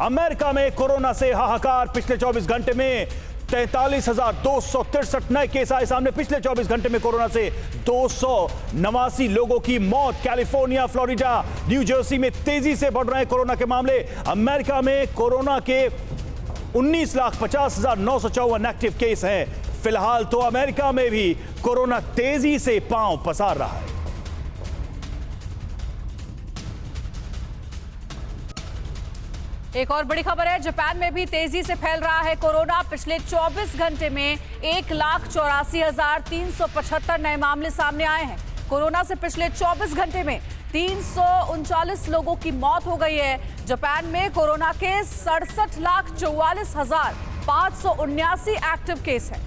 America में corona से हाहाकार। पिछले 24 घंटे में 43,263 नए केस आए सामने। पिछले 24 घंटे में कोरोना से 289 लोगों की मौत। कैलिफोर्निया, फ्लोरिडा, न्यू जर्सी में तेजी से बढ़ रहे हैं कोरोना के मामले। अमेरिका में कोरोना के 19,50,954 एक्टिव केस हैं। फिलहाल तो अमेरिका में भी कोरोना तेजी से पांव पसार रहा है। एक और बड़ी खबर है, जापान में भी तेजी से फैल रहा है कोरोना। पिछले 24 घंटे में 1,84,375 नए मामले सामने आए हैं। कोरोना से पिछले 24 घंटे में 339 लोगों की मौत हो गई है। जापान में कोरोना के 67,44,579 एक्टिव केस हैं।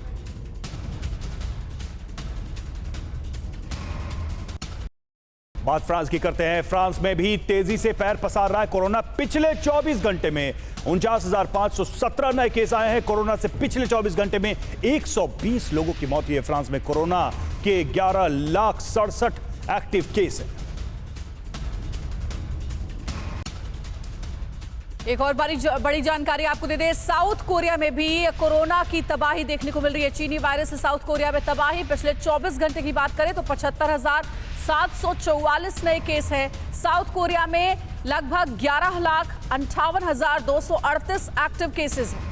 बात फ्रांस की करते हैं। फ्रांस में भी तेजी से पैर पसार रहा है कोरोना। पिछले 24 घंटे में 49,517 नए केस आए हैं। कोरोना से पिछले 24 घंटे में 120 लोगों की मौत हुई है। फ्रांस में कोरोना के 11,67,000 एक्टिव केस हैं। एक और बड़ी जानकारी आपको दे दें, साउथ कोरिया में भी कोरोना की तबाही देखने को मिल रही है। चीनी वायरस से साउथ कोरिया में तबाही। पिछले 24 घंटे की बात करें तो 75,744 नए केस हैं। साउथ कोरिया में लगभग 11,58,238 एक्टिव केसेस हैं।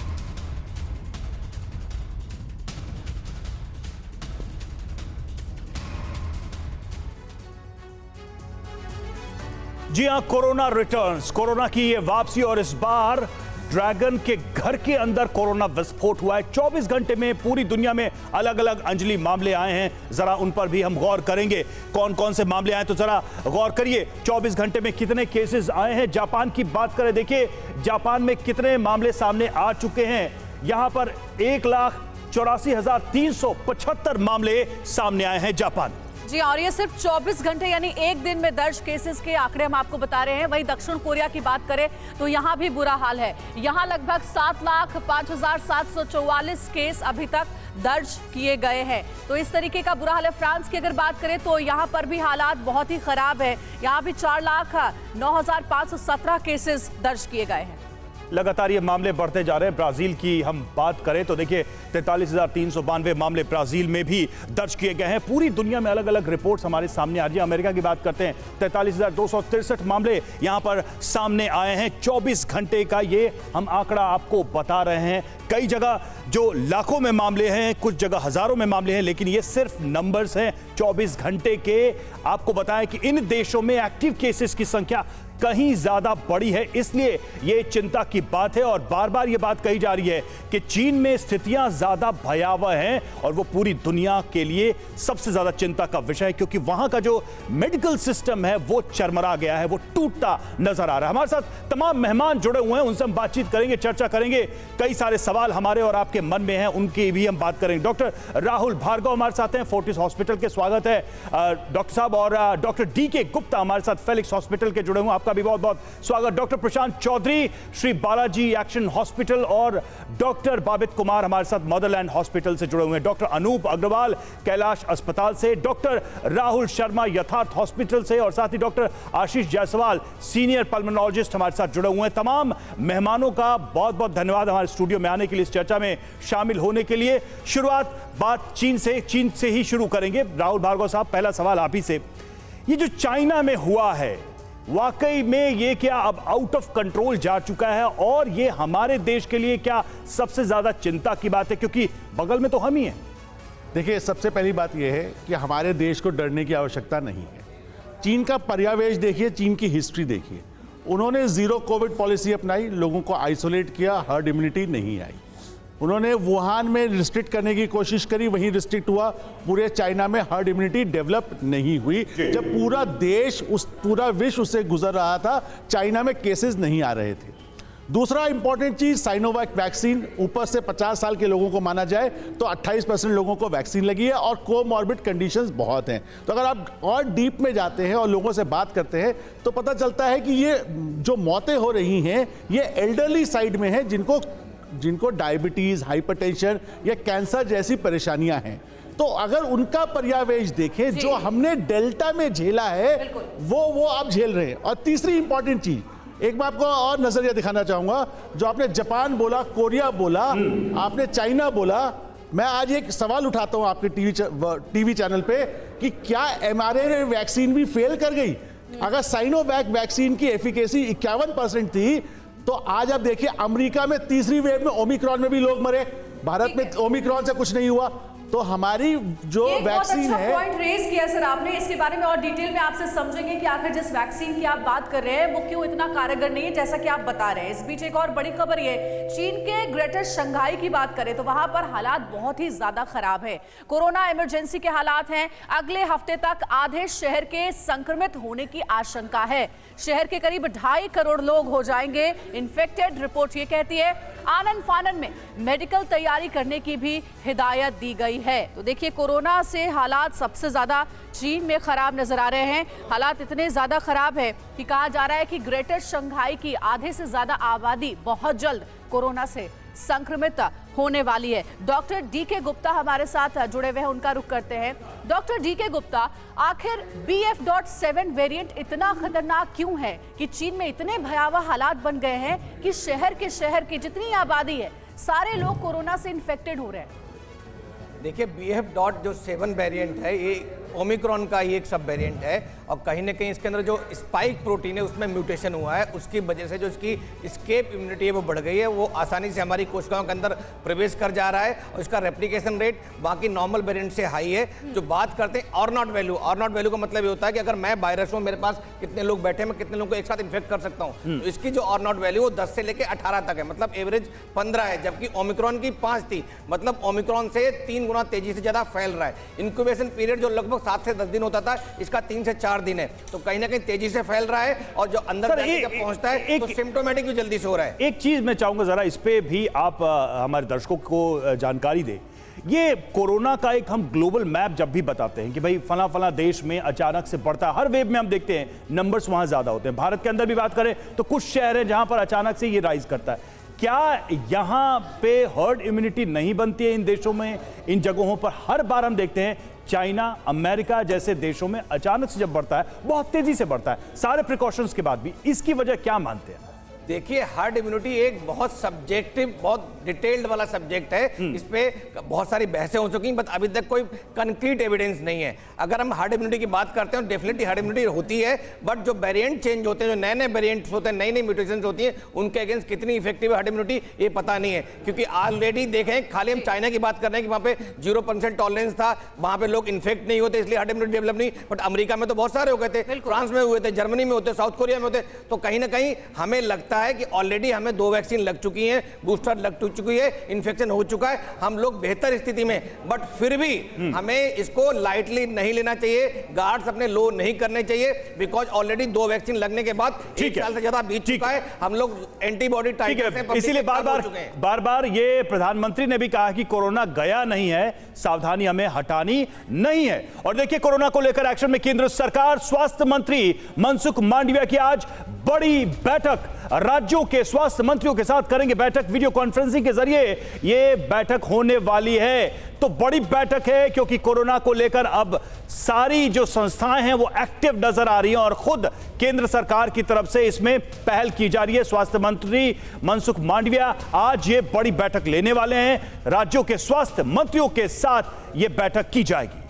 जी हां, कोरोना रिटर्न्स, कोरोना की ये वापसी। और इस बार ड्रैगन के घर के अंदर कोरोना विस्फोट हुआ है। 24 घंटे में पूरी दुनिया में अलग अलग अंजलि मामले आए हैं। जरा उन पर भी हम गौर करेंगे। कौन कौन से मामले आए तो जरा गौर करिए। 24 घंटे में कितने केसेस आए हैं। जापान की बात करें, देखिए जापान में कितने मामले सामने आ चुके हैं। यहां पर 1,84,375 मामले सामने आए हैं जापान। जी, और ये सिर्फ 24 घंटे यानी एक दिन में दर्ज केसेस के आंकड़े हम आपको बता रहे हैं। वहीं दक्षिण कोरिया की बात करें तो यहां भी बुरा हाल है। यहां लगभग 7,05,744 केस अभी तक दर्ज किए गए हैं। तो इस तरीके का बुरा हाल है। फ्रांस की अगर बात करें तो यहां पर भी हालात बहुत ही खराब है। यहां भी 4,09,517 केसेस दर्ज किए गए हैं। लगातार ये मामले बढ़ते जा रहे हैं। ब्राजील की हम बात करें तो देखिए 43,392 मामले ब्राजील में भी दर्ज किए गए हैं। पूरी दुनिया में अलग अलग रिपोर्ट्स हमारे सामने आ रही है। अमेरिका की बात करते हैं, 43,263 मामले यहां पर सामने आए हैं। 24 घंटे का ये हम आंकड़ा आपको बता रहे हैं। कई जगह जो लाखों में मामले हैं, कुछ जगह हजारों में मामले हैं, लेकिन ये सिर्फ नंबर्स हैं 24 घंटे के। आपको बताएं कि इन देशों में एक्टिव केसेस की संख्या कहीं ज्यादा बड़ी है, इसलिए यह चिंता की बात है। और बार बार यह बात कही जा रही है कि चीन में स्थितियां ज्यादा भयावह हैं और वो पूरी दुनिया के लिए सबसे ज्यादा चिंता का विषय है, क्योंकि वहां का जो मेडिकल सिस्टम है वो चरमरा गया है, वो टूटता नजर आ रहा है। हमारे साथ तमाम मेहमान जुड़े हुए हैं, उनसे हम बातचीत करेंगे, चर्चा करेंगे। कई सारे सवाल हमारे और आपके मन में हैं, उनकी भी हम बात करेंगे। डॉक्टर राहुल भार्गव हमारे साथ हैं, फोर्टिस हॉस्पिटल के, स्वागत है डॉक्टर साहब। और डॉक्टर DK गुप्ता हमारे साथ फेलिक्स हॉस्पिटल के जुड़े हुए, आपका भी बहुत बहुत स्वागत। Doctor Prashant Chaudhary Shri Balaji action hospital और डॉक्टर बाबित कुमार हमारे साथ मदरलैंड हॉस्पिटल से जुड़े हुए हैं। डॉक्टर अनूप अग्रवाल कैलाश अस्पताल से, डॉक्टर राहुल शर्मा यथार्थ हॉस्पिटल से, और साथ ही डॉक्टर आशीष जायसवाल सीनियर पल्मोनोलॉजिस्ट हमारे साथ जुड़े हुए हैं। तमाम मेहमानों का बहुत बहुत धन्यवाद हमारे स्टूडियो में आने के लिए, इस चर्चा में शामिल होने के लिए। शुरुआत बात चीन से ही शुरू करेंगे। राहुल भार्गव साहब, पहला सवाल आप ही से। ये जो चाइना में हुआ है, वाकई में ये क्या अब आउट ऑफ कंट्रोल जा चुका है, और ये हमारे देश के लिए क्या सबसे ज्यादा चिंता की बात है, क्योंकि बगल में तो हम ही हैं? देखिए, सबसे पहली बात यह है कि हमारे देश को डरने की आवश्यकता नहीं है। चीन का पर्यावेश देखिए, चीन की हिस्ट्री देखिए। उन्होंने जीरो कोविड पॉलिसी अपनाई, लोगों को आइसोलेट किया, हर्ड इम्यूनिटी नहीं आई। उन्होंने वुहान में रिस्ट्रिक्ट करने की कोशिश करी, वहीं रिस्ट्रिक्ट हुआ। पूरे चाइना में हर्ड इम्यूनिटी डेवलप नहीं हुई। जब पूरा देश, पूरा विश्व उससे गुजर रहा था, चाइना में केसेस नहीं आ रहे थे। दूसरा इंपॉर्टेंट चीज, साइनोवैक वैक्सीन, ऊपर से 50 साल के लोगों को माना जाए तो 28% लोगों को वैक्सीन लगी है, और कोमॉर्बिड कंडीशंस बहुत हैं। तो अगर आप और डीप में जाते हैं और लोगों से बात करते हैं तो पता चलता है कि ये जो मौतें हो रही हैं ये एल्डरली साइड में है, जिनको डायबिटीज, हाइपरटेंशन या कैंसर जैसी परेशानियां हैं। तो अगर उनका पर्यावेश देखें, जो हमने डेल्टा में झेला है वो आप झेल रहे हैं। और तीसरी इंपॉर्टेंट चीज, एक मैं आपको और नजरिया दिखाना चाहूंगा, जो आपने जापान बोला, कोरिया बोला, आपने चाइना बोला, मैं आज एक सवाल उठाता हूं आपके टीवी चैनल पे कि क्या mRNA वैक्सीन भी फेल कर गई? अगर साइनोवैक वैक्सीन की एफिकेसी 51% थी, तो आज आप देखिए अमेरिका में तीसरी वेव में ओमिक्रॉन में भी लोग मरे, भारत में ओमिक्रॉन से कुछ नहीं हुआ। तो हमारी जो वैक्सीन है, पॉइंट रेज किया सर आपने, इसके बारे में और डिटेल में आपसे समझेंगे कि आखिर जिस वैक्सीन की आप बात कर रहे हैं वो क्यों इतना कारगर नहीं है जैसा कि आप बता रहे हैं। इस बीच एक और बड़ी खबर ये, चीन के ग्रेटर शंघाई की बात करें तो वहां पर हालात बहुत ही ज्यादा खराब है। कोरोना इमरजेंसी के हालात हैं। अगले हफ्ते तक आधे शहर के संक्रमित होने की आशंका है। शहर के करीब 2.5 करोड़ लोग हो जाएंगे इन्फेक्टेड, रिपोर्ट ये कहती है। आनन फानन में मेडिकल तैयारी करने की भी हिदायत दी गई है। तो देखिए, कोरोना से हालात सबसे ज्यादा चीन में खराब नजर आ रहे हैं। हालात इतने ज्यादा खराब है कि कहा जा रहा है कि ग्रेटर शंघाई की आधे से ज्यादा आबादी बहुत जल्द कोरोना से संक्रमित होने वाली है। डॉक्टर डीके गुप्ता हमारे साथ जुड़े हुए हैं, उनका रुख करते हैं। डॉक्टर डीके गुप्ता, आखिर BF.7 वेरिएंट इतना खतरनाक क्यों है कि चीन में इतने भयावह हालात बन गए हैं कि शहर की जितनी आबादी है सारे लोग कोरोना से इन्फेक्टेड हो रहे हैं? देखिए, BF.7 वेरिएंट है, ये ओमिक्रॉन का ही एक सब वेरिएंट है और कहीं ना कहीं इसके अंदर जो स्पाइक प्रोटीन है उसमें म्यूटेशन हुआ है। उसकी वजह से जो इसकी स्केप इम्यूनिटी है वो बढ़ गई है, वो आसानी से हमारी कोशिकाओं के अंदर प्रवेश कर जा रहा है और इसका रेप्लिकेशन रेट बाकी नॉर्मल वेरिएंट से हाई है। जो बात करते हैं or not value, or not value का मतलब ये होता है कि अगर मैं वायरस हूँ, मेरे पास कितने लोग बैठे हैं, मैं कितने लोगों को एक साथ इन्फेक्ट कर सकता हूँ। तो इसकी जो ऑर नॉट वैल्यू वो 10 से लेकर 18 तक है, मतलब एवरेज 15 है, जबकि ओमिक्रॉन की 5 थी, मतलब ओमिक्रॉन से 3 गुना तेजी से ज्यादा फैल रहा है। इंक्यूबेशन पीरियड जो लगभग 7 से 10 दिन होता था, इसका 3 से 4 दिन है। तो कहीं ना कहीं तेजी से फैल रहा है और जो अंदर जब पहुंचता है तो सिम्टोमेटिक भी जल्दी से हो रहा है। एक चीज मैं चाहूंगा जरा इस पे भी आप हमारे दर्शकों को जानकारी दें। ये कोरोना का एक हम ग्लोबल मैप जब भी बताते हैं कि भाई फला फला देश में अचानक से बढ़ता है, हर वेव में हम देखते हैं नंबर्स वहां ज्यादा होते हैं। भारत के अंदर भी बात करें तो कुछ शहर है जहां पर अचानक से ये राइज करता है। क्या यहां पे हर्ड इम्यूनिटी नहीं बनती है इन देशों में, इन जगहों पर? हर बार हम देखते हैं चाइना, अमेरिका जैसे देशों में अचानक से जब बढ़ता है, बहुत तेजी से बढ़ता है, सारे प्रिकॉशंस के बाद भी। इसकी वजह क्या मानते हैं? देखिए, हार्ड इम्यूनिटी एक बहुत सब्जेक्टिव, बहुत डिटेल्ड वाला सब्जेक्ट है। इस पे बहुत सारी बहसें हो चुकी हैं, बट अभी तक कोई कंक्रीट एविडेंस नहीं है। अगर हम हार्ड इम्यूनिटी की बात करते हैं, डेफिनेटली हार्ड इम्यूनिटी होती है, बट जो वेरिएंट चेंज होते हैं, जो नए नए वेरिएंट्स होते हैं, नई नई म्यूटेशंस होती हैं, उनके अगेंस्ट कितनी इफेक्टिव है हार्ड इम्यूनिटी ये पता नहीं है। क्योंकि ऑलरेडी देखें, खाली हम चाइना की बात कर रहे हैं कि वहाँ पे 0% टॉलरेंस था, वहाँ पे लोग इन्फेक्ट नहीं होते, इसलिए हार्ड इम्यूनिटी डेवलप नहीं। बट अमेरिका में तो बहुत सारे हो गए थे, फ्रांस में हुए थे, जर्मनी में होते, साउथ कोरिया में होते। तो कहीं ना कहीं हमें लगता है कि ऑलरेडी हमें 2 वैक्सीन लग चुकी हैं, बूस्टर लग चुकी है, इन्फेक्शन हो चुका है, हम लोग बेहतर स्थिति में। बट फिर भी हमें इसको लाइटली नहीं लेना चाहिए, गार्ड्स अपने लो नहीं करने चाहिए, बिकॉज ऑलरेडी 2 वैक्सीन लगने के बाद 1 साल से ज्यादा बीत चुका है, हम लोग एंटीबॉडी टाइटर्स हैं, इसीलिए बार बार ये प्रधानमंत्री ने भी कहा कि कोरोना गया नहीं है, सावधानी हमें हटानी नहीं है। और देखिए, कोरोना को लेकर एक्शन में केंद्र सरकार। स्वास्थ्य मंत्री मनसुख मांडविया की आज बड़ी बैठक, राज्यों के स्वास्थ्य मंत्रियों के साथ करेंगे बैठक, वीडियो कॉन्फ्रेंसिंग के जरिए ये बैठक होने वाली है। तो बड़ी बैठक है क्योंकि कोरोना को लेकर अब सारी जो संस्थाएं हैं वो एक्टिव नजर आ रही हैं और खुद केंद्र सरकार की तरफ से इसमें पहल की जा रही है। स्वास्थ्य मंत्री मनसुख मांडविया आज ये बड़ी बैठक लेने वाले हैं, राज्यों के स्वास्थ्य मंत्रियों के साथ ये बैठक की जाएगी।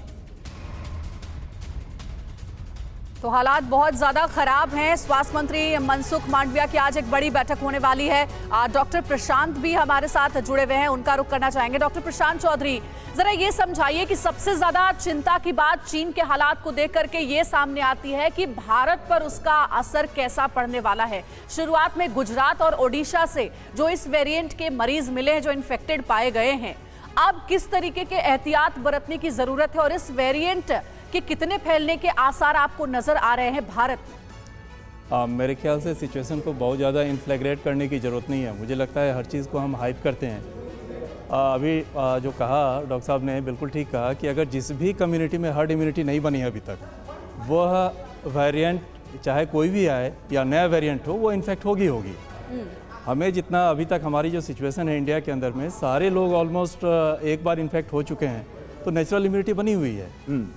तो हालात बहुत ज्यादा खराब हैं। स्वास्थ्य मंत्री मनसुख मांडविया की आज एक बड़ी बैठक होने वाली है। डॉक्टर प्रशांत भी हमारे साथ जुड़े हुए हैं, उनका रुख करना चाहेंगे। डॉक्टर प्रशांत चौधरी, जरा ये समझाइए कि सबसे ज्यादा चिंता की बात चीन के हालात को देख करके ये सामने आती है कि भारत पर उसका असर कैसा पड़ने वाला है। शुरुआत में गुजरात और ओडिशा से जो इस वेरिएंट के मरीज मिले हैं, जो इन्फेक्टेड पाए गए हैं, अब किस तरीके के एहतियात बरतने की जरूरत है और इस वेरिएंट के कितने फैलने के आसार आपको नजर आ रहे हैं भारत में? मेरे ख्याल से सिचुएशन को बहुत ज़्यादा इन्फ्लैग्रेट करने की ज़रूरत नहीं है। मुझे लगता है हर चीज़ को हम हाइप करते हैं। अभी जो कहा डॉक्टर साहब ने, बिल्कुल ठीक कहा कि अगर जिस भी कम्युनिटी में हर्ड इम्यूनिटी नहीं बनी है अभी तक, वह वेरिएंट चाहे कोई भी आए या नया वेरिएंट हो, वो इन्फेक्ट होगी। हमें जितना अभी तक हमारी जो सिचुएशन है इंडिया के अंदर में, सारे लोग ऑलमोस्ट एक बार इन्फेक्ट हो चुके हैं, तो नेचुरल इम्यूनिटी बनी हुई है,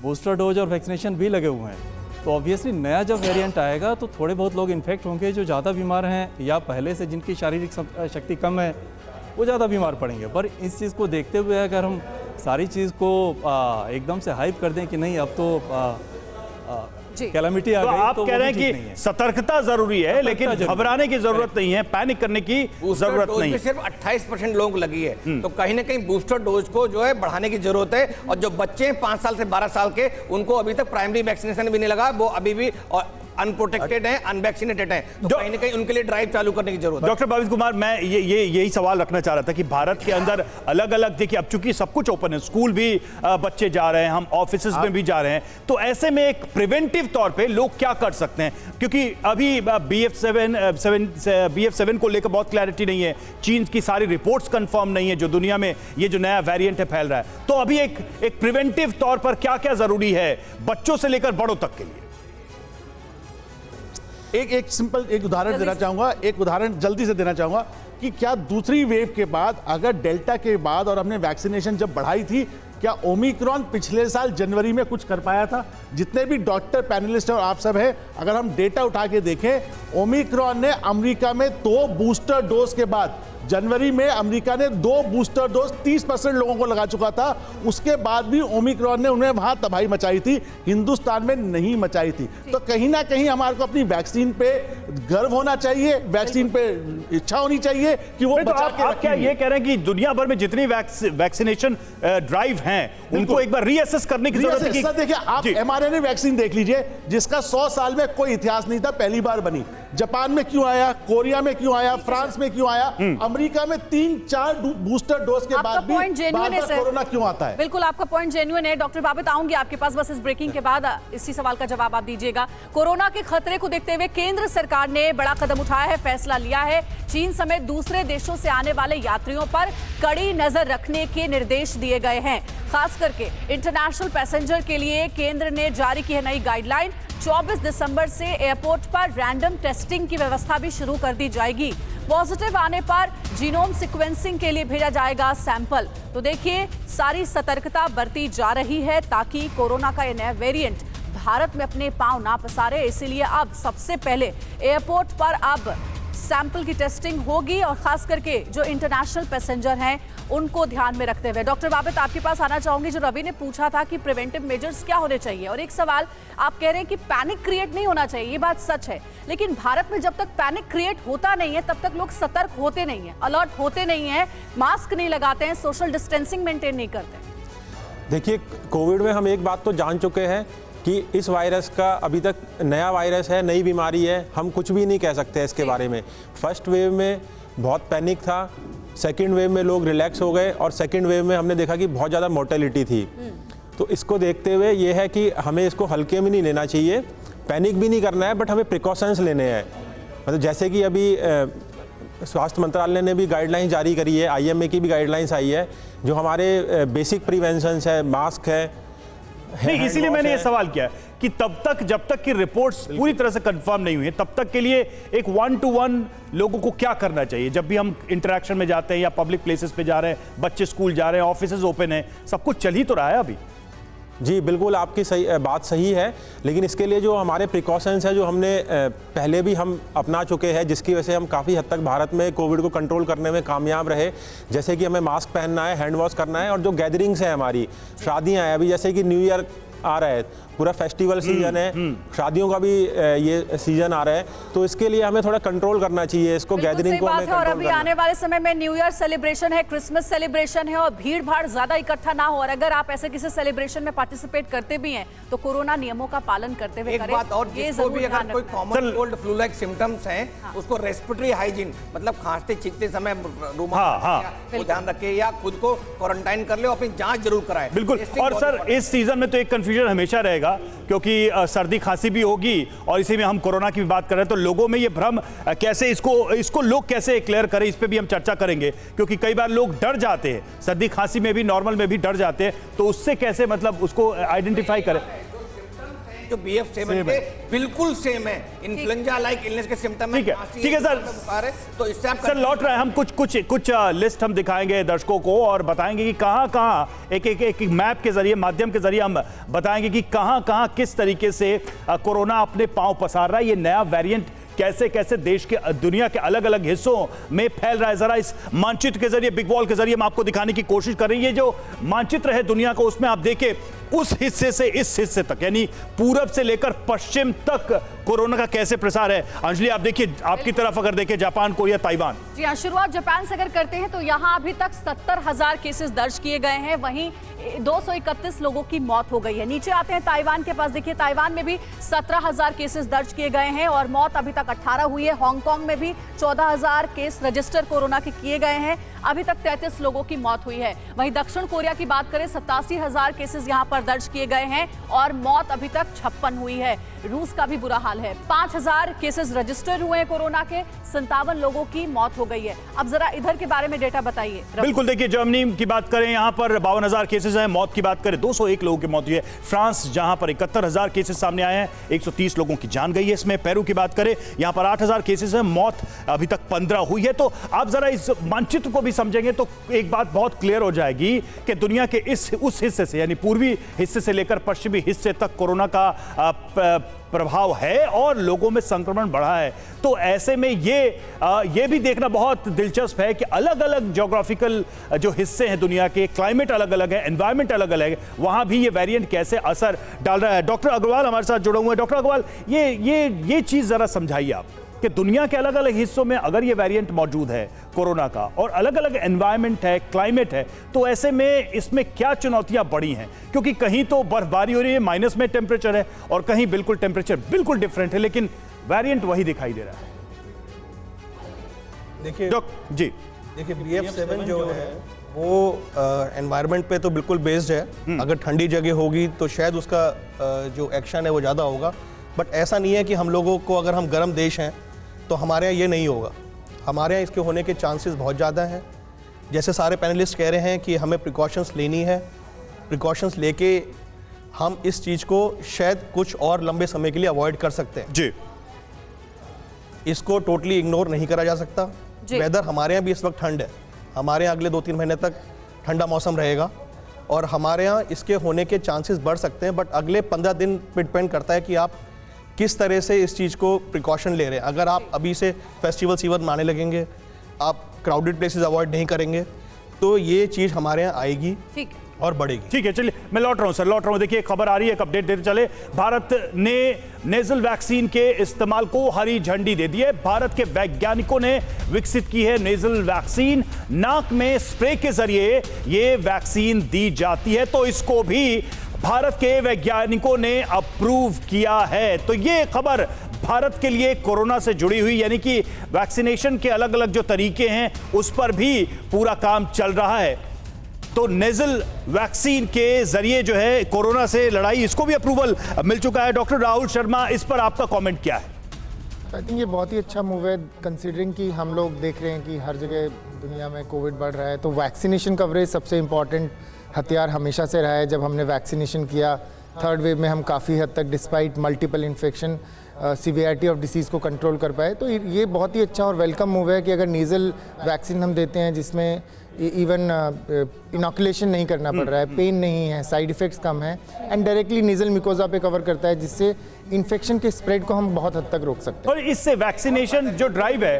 बूस्टर डोज और वैक्सीनेशन भी लगे हुए हैं। तो ऑब्वियसली नया जब वेरिएंट आएगा तो थोड़े बहुत लोग इन्फेक्ट होंगे जो ज़्यादा बीमार हैं या पहले से जिनकी शारीरिक शक्ति कम है वो ज़्यादा बीमार पड़ेंगे। पर इस चीज़ को देखते हुए अगर हम सारी चीज़ को एकदम से हाइप कर दें कि नहीं अब तो कैलामिटी आ तो गई, आप तो कह वो रहे भी हैं ठीक नहीं है। कि सतर्कता जरूरी है, लेकिन जरूरी। घबराने की जरूरत नहीं है, पैनिक करने की जरूरत डोज नहीं में है। सिर्फ 28% लोगों को लगी है, तो कहीं ना कहीं बूस्टर डोज को जो है बढ़ाने की जरूरत है। और जो बच्चे हैं 5 साल से 12 साल के, उनको अभी तक प्राइमरी वैक्सीनेशन भी नहीं लगा, वो अभी भी अनप्रोटेक्टेड हैं, अनवैक्सीनेटेड हैं, तो कहीं ना कहीं उनके लिए ड्राइव चालू करने की जरूरत है। डॉक्टर भावित कुमार, मैं यही सवाल रखना चाह रहा था कि भारत के अंदर अलग अलग, देखिए अब चूंकि सब कुछ ओपन है, स्कूल भी बच्चे जा रहे हैं, हम ऑफिसेज में भी जा रहे हैं, तो ऐसे में एक प्रिवेंटिव तौर पे लोग क्या कर सकते हैं? क्योंकि अभी BF7 को लेकर बहुत क्लैरिटी नहीं है, चीन की सारी रिपोर्ट्स कंफर्म नहीं है, जो दुनिया में ये जो नया वेरिएंट है फैल रहा है, तो अभी एक प्रिवेंटिव तौर पर क्या क्या जरूरी है बच्चों से लेकर बड़ों तक के लिए? एक सिंपल एक उदाहरण देना चाहूंगा, एक उदाहरण जल्दी से देना चाहूंगा कि क्या दूसरी वेव के बाद, अगर डेल्टा के बाद और हमने वैक्सीनेशन जब बढ़ाई थी, क्या ओमिक्रॉन पिछले साल जनवरी में कुछ कर पाया था? जितने भी डॉक्टर, पैनलिस्ट और आप सब हैं, अगर हम डेटा उठा के देखें, ओमिक्रॉन ने अमेरिका में 2 बूस्टर डोज के बाद, जनवरी में अमेरिका ने 2 बूस्टर डोज 30% लोगों को लगा चुका था, उसके बाद भी ओमिक्रॉन ने उन्हें वहां तबाही मचाई थी, हिंदुस्तान में नहीं मचाई थी। तो कहीं ना कहीं हमारे को अपनी वैक्सीन पे गर्व होना चाहिए, वैक्सीन पे इच्छा होनी चाहिए कि वो तो बचा के आप क्या ये कह रहे हैं कि दुनिया भर में जितनी वैक्सीनेशन ड्राइव हैं उनको एक बार रीअसेस करने की जरूरत है? सर देखिए, आप mRNA वैक्सीन देख लीजिए, जिसका 100 साल में कोई इतिहास नहीं था, पहली बार बनी। जापान में क्यों आया, कोरिया में क्यों आया, फ्रांस में क्यों आया, अमेरिका में 3-4 बूस्टर डोज के बाद भी बार-बार कोरोना क्यों आता है? बिल्कुल, आपका पॉइंट जेन्युइन है। डॉक्टर बाबित, आऊंगी आपके पास बस इस ब्रेकिंग के बाद, इसी सवाल का जवाब आप दीजिएगा। कोरोना के खतरे को देखते हुए केंद्र सरकार ने बड़ा कदम उठाया है, फैसला लिया है। चीन समेत दूसरे देशों से आने वाले यात्रियों पर कड़ी नजर रखने के निर्देश दिए गए हैं। खास करके इंटरनेशनल पैसेंजर के लिए केंद्र ने जारी की है नई गाइडलाइन। 24 दिसंबर से एयरपोर्ट पर रैंडम टेस्टिंग की व्यवस्था भी शुरू कर दी जाएगी। पॉजिटिव आने पर जीनोम सीक्वेंसिंग के लिए भेजा जाएगा सैंपल। तो देखिए, सारी सतर्कता बरती जा रही है ताकि कोरोना का ये नया वेरिएंट भारत में अपने पांव ना पसारे। इसीलिए अब सबसे पहले एयरपोर्ट पर अब सैंपल की टेस्टिंग होगी, और खास करके जो इंटरनेशनल पैसेंजर हैं उनको ध्यान में रखते हुए। डॉक्टर बाबित, आपके पास आना चाहूंगी। जो रवि ने पूछा था कि प्रिवेंटिव मेजर्स क्या होने चाहिए, और एक सवाल आप कह रहे हैं कि पैनिक क्रिएट नहीं होना चाहिए, ये बात सच है, लेकिन भारत में जब तक पैनिक क्रिएट होता नहीं है तब तक लोग सतर्क होते नहीं है, अलर्ट होते नहीं है, मास्क नहीं लगाते हैं, सोशल डिस्टेंसिंग मेंटेन नहीं करते। देखिए, कोविड में हम एक बात तो जान चुके हैं कि इस वायरस का अभी तक नया वायरस है, नई बीमारी है, हम कुछ भी नहीं कह सकते इसके बारे में। फर्स्ट वेव में बहुत पैनिक था, सेकंड वेव में लोग रिलैक्स हो गए, और सेकंड वेव में हमने देखा कि बहुत ज़्यादा मोर्टेलिटी थी। तो इसको देखते हुए ये है कि हमें इसको हल्के में नहीं लेना चाहिए, पैनिक भी नहीं करना है, बट हमें प्रिकॉशंस लेने हैं। मतलब जैसे कि अभी स्वास्थ्य मंत्रालय ने भी गाइडलाइंस जारी करी है, IMA की भी गाइडलाइंस आई है, जो हमारे बेसिक प्रिवेंशंस है, मास्क है। नहीं, इसीलिए मैंने ये सवाल किया कि तब तक, जब तक कि रिपोर्ट्स पूरी तरह से कंफर्म नहीं हुई, तब तक के लिए एक 1-to-1 लोगों को क्या करना चाहिए जब भी हम इंटरेक्शन में जाते हैं या पब्लिक प्लेसेस पे जा रहे हैं, बच्चे स्कूल जा रहे हैं, ऑफिसेज ओपन है, सब कुछ चल ही तो रहा है अभी। जी बिल्कुल, आपकी बात सही है, लेकिन इसके लिए जो हमारे प्रिकॉशंस है, जो हमने पहले भी हम अपना चुके हैं, जिसकी वजह से हम काफ़ी हद तक भारत में कोविड को कंट्रोल करने में कामयाब रहे। जैसे कि हमें मास्क पहनना है, हैंड वॉश करना है, और जो गैदरिंग्स है हमारी, शादियाँ हैं अभी, जैसे कि न्यू ईयर आ रहा है, पूरा फेस्टिवल सीजन है, शादियों का भी ये सीजन आ रहा है, तो इसके लिए हमें थोड़ा कंट्रोल करना चाहिए इसको, गैदरिंग को हमें कंट्रोल और अभी आने वाले समय में न्यू ईयर सेलिब्रेशन है, क्रिसमस सेलिब्रेशन है, और भीड़ भाड़ ज्यादा इकट्ठा ना हो, और अगर आप ऐसे किसी सेलिब्रेशन में पार्टिसिपेट करते भी हैं तो कोरोना नियमों का पालन करते हुए करें। एक बात और, जिसको भी अगर कोई common cold flu like symptoms हैं, उसको रेस्पिरेटरी हाइजीन, मतलब खांसते छींकते समय रुमाल ध्यान रखे, या खुद को क्वारंटाइन कर ले, अपनी जांच जरूर कराए। बिल्कुल। और सर, इस सीजन में तो एक कंफ्यूजन हमेशा रहेगा, क्योंकि सर्दी खांसी भी होगी, और इसी में हम कोरोना की भी बात कर रहे हैं, तो लोगों में ये भ्रम कैसे, इसको लोग कैसे क्लियर करें, इस पे भी हम चर्चा करेंगे, क्योंकि कई बार लोग डर जाते हैं, सर्दी खांसी में भी, नॉर्मल में भी डर जाते हैं, तो उससे कैसे मतलब उसको आइडेंटिफाई करें। जो BF7 के बिल्कुल सेम है, इन्फ्लुएंजा लाइक इलनेस के सिम्टम है। ठीक है सर, बुखार है, तो इससे आप सर लौट रहे हैं हम, कुछ लिस्ट हम दिखाएंगे दर्शकों को और बताएंगे कि कहां एक मैप के जरिए, माध्यम के जरिए हम बताएंगे कि कहां किस तरीके से कोरोना अपने पांव पसार रहा है। ये नया वेरिएंट कैसे कैसे देश के, दुनिया के अलग अलग हिस्सों में फैल रहा है। जरा इस मानचित्र के जरिए, बिग वॉल के जरिए हम आपको दिखाने की कोशिश कर रही है। जो मानचित्र है दुनिया को, उसमें आप देखें उस हिस्से से इस हिस्से तक, यानी पूरब से लेकर पश्चिम तक कोरोना का कैसे प्रसार है। अंजलि आप देखिए, आपकी तरफ अगर देखें जापान, कोरिया, ताइवान। जी हाँ, शुरुआत जापान से अगर करते हैं तो यहाँ अभी तक 70,000 केसेस दर्ज किए गए हैं, वहीं 231 लोगों की मौत हो गई है। नीचे आते हैं ताइवान के पास, देखिए ताइवान में भी 17,000 केसेस दर्ज किए गए हैं और मौत अभी तक 18 हुई है। हांगकांग में भी 14,000 केस रजिस्टर कोरोना के किए गए हैं, अभी तक 33 लोगों की मौत हुई है। वहीं दक्षिण कोरिया की बात करें, 87,000 केसेस यहां पर दर्ज किए गए हैं और मौत अभी तक 56 हुई है। रूस का भी बुरा हाल है, 5,000 केसेस रजिस्टर हुए हैं कोरोना के, 57 लोगों की मौत हो गई है। अब जरा इधर के बारे में डेटा बताइए। बिल्कुल, देखिए जर्मनी की बात करें, यहां पर 52,000 केसेस हैं, मौत की बात करें 201 लोगों की मौत हुई है। फ्रांस जहां पर 71,000 केसेस सामने आए हैं, 130 लोगों की जान गई है इसमें। पेरू की बात करें, यहां पर 8,000 केसेस हैं, मौत अभी तक 15 हुई है। तो आप जरा इस मानचित्र को भी समझेंगे तो एक बात बहुत क्लियर हो जाएगी कि दुनिया के उस हिस्से से, यानी पूर्वी हिस्से से लेकर पश्चिमी हिस्से तक कोरोना का प्रभाव है और लोगों में संक्रमण बढ़ा है। तो ऐसे में ये भी देखना बहुत दिलचस्प है कि अलग अलग ज्योग्राफिकल जो हिस्से हैं दुनिया के, क्लाइमेट अलग अलग है, एनवायरनमेंट अलग अलग है, वहां भी ये वेरिएंट कैसे असर डाल रहा है। डॉक्टर अग्रवाल हमारे साथ जुड़े हुए हैं। डॉक्टर अग्रवाल, ये चीज जरा समझाइए आप कि दुनिया के अलग अलग हिस्सों में अगर ये वेरिएंट मौजूद है कोरोना का और अलग अलग एनवायरनमेंट है, क्लाइमेट है, तो ऐसे में इसमें क्या चुनौतियां बड़ी हैं? क्योंकि कहीं तो बर्फबारी हो रही है, माइनस में टेम्परेचर है, और कहीं बिल्कुल टेम्परेचर बिल्कुल डिफरेंट है, लेकिन वेरिएंट वही दिखाई दे रहा है। देखिए जी, देखिए BF7 जो है वो एनवायरनमेंट पे तो बिल्कुल बेस्ड है। अगर ठंडी जगह होगी तो शायद उसका जो एक्शन है वो ज़्यादा होगा, बट ऐसा नहीं है कि हम लोगों को, अगर हम गर्म देश हैं तो हमारे यहाँ ये नहीं होगा। हमारे यहाँ इसके होने के चांसेस बहुत ज़्यादा हैं। जैसे सारे पैनलिस्ट कह रहे हैं कि हमें प्रिकॉशंस लेनी है, प्रिकॉशंस लेके हम इस चीज़ को शायद कुछ और लंबे समय के लिए अवॉइड कर सकते हैं। जी, इसको टोटली इग्नोर नहीं करा जा सकता। वेदर हमारे यहाँ भी इस वक्त ठंड है, हमारे यहाँ अगले 2-3 महीने तक ठंडा मौसम रहेगा और हमारे यहाँ इसके होने के चांसेस बढ़ सकते हैं, बट अगले 15 दिन पे डिपेंड करता है कि आप किस तरह से इस चीज़ को प्रिकॉशन ले रहे हैं। अगर आप अभी से फेस्टिवल सीजन माने लगेंगे, आप क्राउडेड प्लेसेस अवॉइड नहीं करेंगे, तो ये चीज़ हमारे यहाँ आएगी ठीक और बढ़ेगी। ठीक है, चलिए मैं लौट रहा हूं सर, लौट रहा हूं। देखिए खबर आ रही है, एक अपडेट देते चले। भारत ने नेजल वैक्सीन के इस्तेमाल को हरी झंडी दे दी है। भारत के वैज्ञानिकों ने विकसित की है नेजल वैक्सीन। नाक में स्प्रे के जरिए ये वैक्सीन दी जाती है, तो इसको भी भारत के वैज्ञानिकों ने अप्रूव किया है। तो ये खबर भारत के लिए कोरोना से जुड़ी हुई, यानी कि वैक्सीनेशन के अलग अलग जो तरीके हैं उस पर भी पूरा काम चल रहा है। तो नेजल वैक्सीन के जरिए जो है कोरोना से लड़ाई, इसको भी अप्रूवल मिल चुका है। डॉक्टर राहुल शर्मा, इस पर आपका कमेंट क्या है? आई थिंक ये बहुत ही अच्छा मूव है, कंसीडरिंग कि हम लोग देख रहे हैं कि हर जगह दुनिया में कोविड बढ़ रहा है। तो वैक्सीनेशन कवरेज सबसे इम्पॉर्टेंट हथियार हमेशा से रहा है। जब हमने वैक्सीनेशन किया थर्ड वेव में, हम काफ़ी हद तक despite multiple infection severity of disease को कंट्रोल कर पाए। तो ये बहुत ही अच्छा और वेलकम मूव है कि अगर नेज़ल वैक्सीन हम देते हैं जिसमें इवन इनॉकुलेशन नहीं करना पड़ रहा है, पेन नहीं है, साइड इफ़ेक्ट्स कम है, एंड डायरेक्टली नेज़ल मिकोजा पे कवर करता है, जिससे इन्फेक्शन के स्प्रेड को हम बहुत हद तक रोक सकते हैं। और इससे वैक्सीनेशन जो ड्राइव है,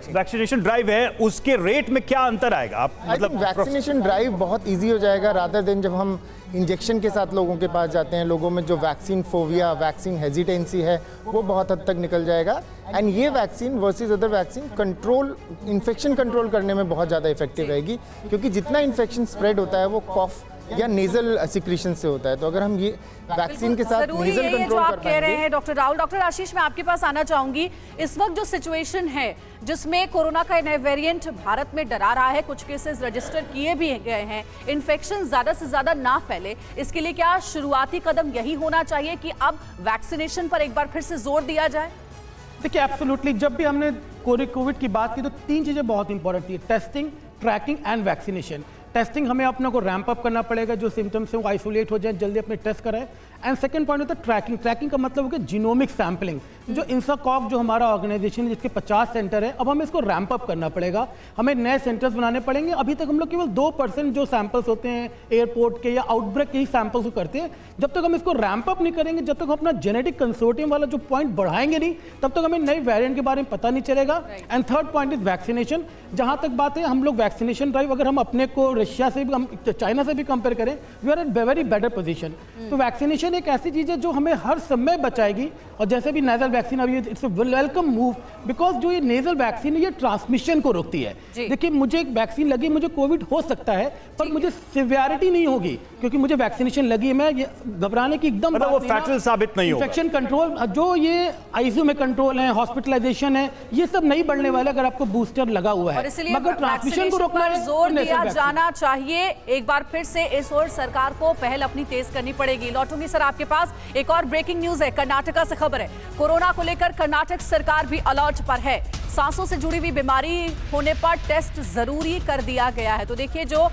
वैक्सीनेशन ड्राइव है, उसके रेट में क्या अंतर आएगा? आप मतलब वैक्सीनेशन ड्राइव बहुत ईजी हो जाएगा रादर देन जब हम इंजेक्शन के साथ लोगों के पास जाते हैं। लोगों में जो वैक्सीन फोबिया, वैक्सीन हेजिटेंसी है, वो बहुत हद तक निकल जाएगा। एंड ये vaccine versus other vaccine infection control करने में बहुत ज़्यादा इफेक्टिव रहेगी, क्योंकि जितना इन्फेक्शन स्प्रेड होता है वो कॉफ या नेजल सिक्रीशन से होता है। तो अगर हम ये वैक्सीन के साथ नेजल कंट्रोल कर कह रहे हैं डॉक्टर राहुल। डॉक्टर आशीष, मैं आपके पास आना चाहूंगी। इस वक्त जो सिचुएशन है जिसमें कोरोना का नया वेरिएंट भारत में डरा रहा है, कुछ केसेस रजिस्टर किए भी गए हैं, इन्फेक्शन ज्यादा से ज्यादा ना फैले, इसके लिए क्या शुरुआती कदम यही होना चाहिए कि अब वैक्सीनेशन पर एक बार फिर से जोर दिया जाए? देखिए एब्सोल्युटली, जब भी हमने कोविड की बात की तो 3 चीजें बहुत इंपॉर्टेंट थी: testing, tracking and vaccination. Testing हमें अपने को रैंप अप करना पड़ेगा, जो सिम्टम्स हैं वो आइसोलेट हो जाए, जल्दी अपने टेस्ट कराएं। एंड सेकंड पॉइंट होता है ट्रैकिंग। ट्रैकिंग का मतलब हो गया जीनोमिक सैम्पलिंग। जो इंसाकॉग जो हमारा ऑर्गेनाइजेशन है जिसके 50 सेंटर है, अब हमें इसको रैंप अप करना पड़ेगा, हमें नए सेंटर्स बनाने पड़ेंगे। अभी तक हम लोग केवल 2% जो सैंपल्स होते हैं एयरपोर्ट के या आउटब्रेक के ही सैंपल्स को करते हैं। जब तक हम इसको रैंप अप नहीं करेंगे, जब तक हम अपना जेनेटिक कंसोर्टियम वाला जो पॉइंट बढ़ाएंगे नहीं, तब तक हमें नए वेरिएंट के बारे में पता नहीं चलेगा। And third point is vaccination. जहां तक बात है, हम लोग वैक्सीनेशन ड्राइव अगर हम अपने को रशिया से भी, चाइना से भी कंपेयर करें, we are at very better position. तो वैक्सीनेशन एक ऐसी चीज है जो हमें हर समय बचाएगी। और जैसे भी नेजल वैक्सीन अभी, it's a welcome move, because जो ये नेजल वैक्सीन है ये ट्रांसमिशन को रोकती है। देखिए, मुझे एक वैक्सीन लगी, मुझे कोविड हो सकता है, पर मुझे सिवियरिटी नहीं होगी क्योंकि मुझे वैक्सीनेशन लगी है। मैं घबराने की एकदम मतलब वो फैटल साबित नहीं होगा। इन्फेक्शन कंट्रोल, जो ये आईसीयू में कंट्रोल है, हॉस्पिटलाइजेशन है, ये सब नहीं बढ़ने वाला अगर आपको बूस्टर लगा हुआ है। और इसलिए मगर ट्रांसमिशन को रोकना है, जोर दिया जाना चाहिए। एक बार फिर से इस ओर सरकार को पहल अपनी तेज करनी पड़ेगी। लौटूंगी सर आपके पास। एक और ब्रेकिंग न्यूज है, कर्नाटका से खबर है। कोरोना को लेकर कर्नाटक सरकार भी अलर्ट पर है। सांसों से जुड़ी हुई बीमारी होने पर टेस्ट जरूरी कर दिया गया है। तो देखिए, जो